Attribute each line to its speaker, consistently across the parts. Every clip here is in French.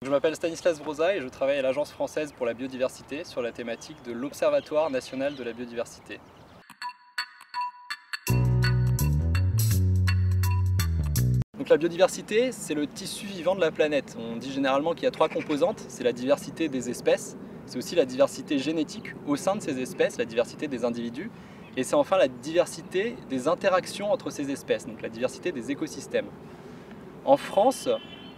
Speaker 1: Je m'appelle Stanislas Broza et je travaille à l'Agence française pour la biodiversité sur la thématique de l'Observatoire national de la biodiversité. Donc la biodiversité, c'est le tissu vivant de la planète. On dit généralement qu'il y a trois composantes, c'est la diversité des espèces, c'est aussi la diversité génétique au sein de ces espèces, la diversité des individus, et c'est enfin la diversité des interactions entre ces espèces, donc la diversité des écosystèmes. En France,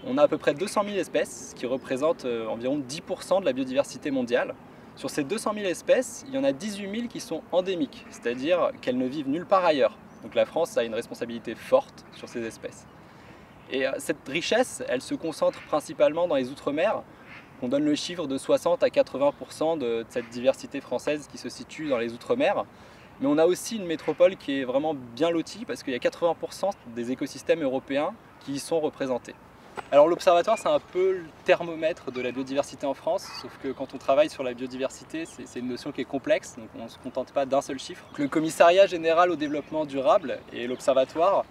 Speaker 1: on a à peu près 200 000 espèces, ce qui représente environ 10% de la biodiversité mondiale. Sur ces 200 000 espèces, il y en a 18 000 qui sont endémiques, c'est-à-dire qu'elles ne vivent nulle part ailleurs. Donc la France a une responsabilité forte sur ces espèces. Et cette richesse, elle se concentre principalement dans les Outre-mer. On donne le chiffre de 60 à 80% de cette diversité française qui se situe dans les Outre-mer. Mais on a aussi une métropole qui est vraiment bien lotie parce qu'il y a 80% des écosystèmes européens qui y sont représentés. Alors l'observatoire, c'est un peu le thermomètre de la biodiversité en France, sauf que quand on travaille sur la biodiversité, c'est une notion qui est complexe, donc on ne se contente pas d'un seul chiffre. Le Commissariat général au développement durable et l'observatoire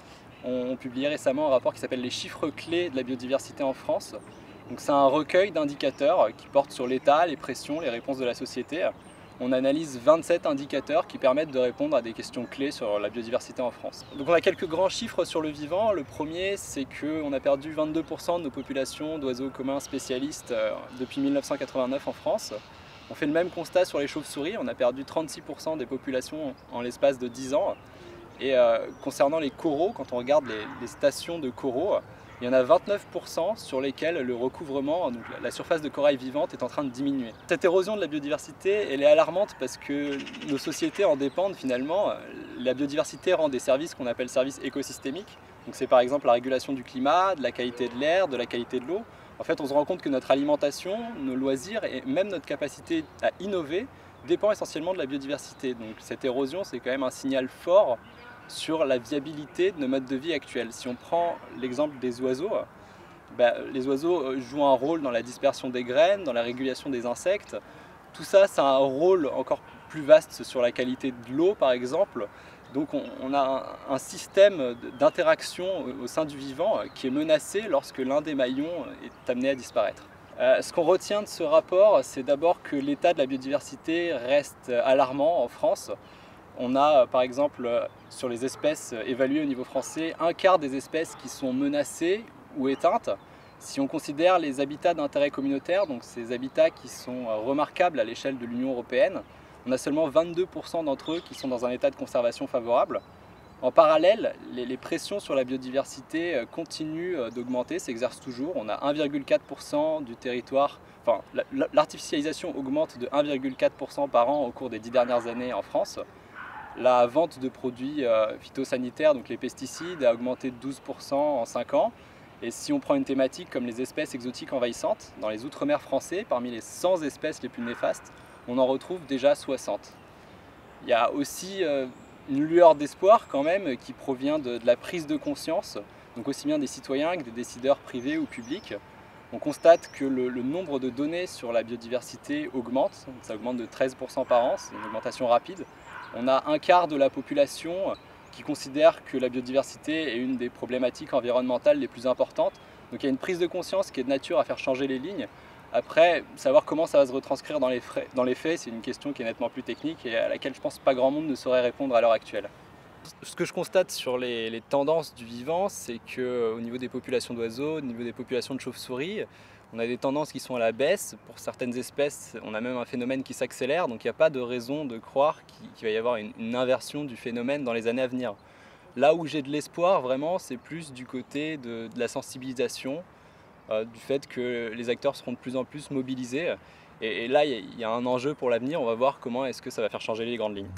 Speaker 1: ont publié récemment un rapport qui s'appelle les chiffres clés de la biodiversité en France. Donc c'est un recueil d'indicateurs qui portent sur l'état, les pressions, les réponses de la société. On analyse 27 indicateurs qui permettent de répondre à des questions clés sur la biodiversité en France. Donc on a quelques grands chiffres sur le vivant. Le premier, c'est qu'on a perdu 22% de nos populations d'oiseaux communs spécialistes depuis 1989 en France. On fait le même constat sur les chauves-souris. On a perdu 36% des populations en l'espace de 10 ans. Et concernant les coraux, quand on regarde les stations de coraux, il y en a 29% sur lesquels le recouvrement, donc la surface de corail vivante, est en train de diminuer. Cette érosion de la biodiversité, elle est alarmante parce que nos sociétés en dépendent finalement. La biodiversité rend des services qu'on appelle services écosystémiques. Donc c'est par exemple la régulation du climat, de la qualité de l'air, de la qualité de l'eau. En fait, on se rend compte que notre alimentation, nos loisirs et même notre capacité à innover dépend essentiellement de la biodiversité. Donc cette érosion, c'est quand même un signal fort sur la viabilité de nos modes de vie actuels. Si on prend l'exemple des oiseaux, les oiseaux jouent un rôle dans la dispersion des graines, dans la régulation des insectes. Tout ça, c'est un rôle encore plus vaste sur la qualité de l'eau, par exemple. Donc on a un système d'interaction au sein du vivant qui est menacé lorsque l'un des maillons est amené à disparaître. Ce qu'on retient de ce rapport, c'est d'abord que l'état de la biodiversité reste alarmant en France. On a par exemple sur les espèces évaluées au niveau français, un quart des espèces qui sont menacées ou éteintes. Si on considère les habitats d'intérêt communautaire, donc ces habitats qui sont remarquables à l'échelle de l'Union européenne, on a seulement 22% d'entre eux qui sont dans un état de conservation favorable. En parallèle, les pressions sur la biodiversité continuent d'augmenter, s'exercent toujours. On a 1,4% du territoire, enfin l'artificialisation augmente de 1,4% par an au cours des 10 dernières années en France. La vente de produits phytosanitaires, donc les pesticides, a augmenté de 12% en 5 ans. Et si on prend une thématique comme les espèces exotiques envahissantes, dans les outre-mer français, parmi les 100 espèces les plus néfastes, on en retrouve déjà 60. Il y a aussi une lueur d'espoir quand même qui provient de la prise de conscience, donc aussi bien des citoyens que des décideurs privés ou publics. On constate que le nombre de données sur la biodiversité augmente, ça augmente de 13% par an, c'est une augmentation rapide. On a un quart de la population qui considère que la biodiversité est une des problématiques environnementales les plus importantes. Donc il y a une prise de conscience qui est de nature à faire changer les lignes. Après, savoir comment ça va se retranscrire dans les faits, c'est une question qui est nettement plus technique et à laquelle je pense pas grand monde ne saurait répondre à l'heure actuelle. Ce que je constate sur les tendances du vivant, c'est qu'au niveau des populations d'oiseaux, au niveau des populations de chauves-souris, on a des tendances qui sont à la baisse. Pour certaines espèces, on a même un phénomène qui s'accélère, donc il n'y a pas de raison de croire qu'il va y avoir une inversion du phénomène dans les années à venir. Là où j'ai de l'espoir, vraiment, c'est plus du côté de la sensibilisation, du fait que les acteurs seront de plus en plus mobilisés. Et là, il y a un enjeu pour l'avenir, on va voir comment est-ce que ça va faire changer les grandes lignes.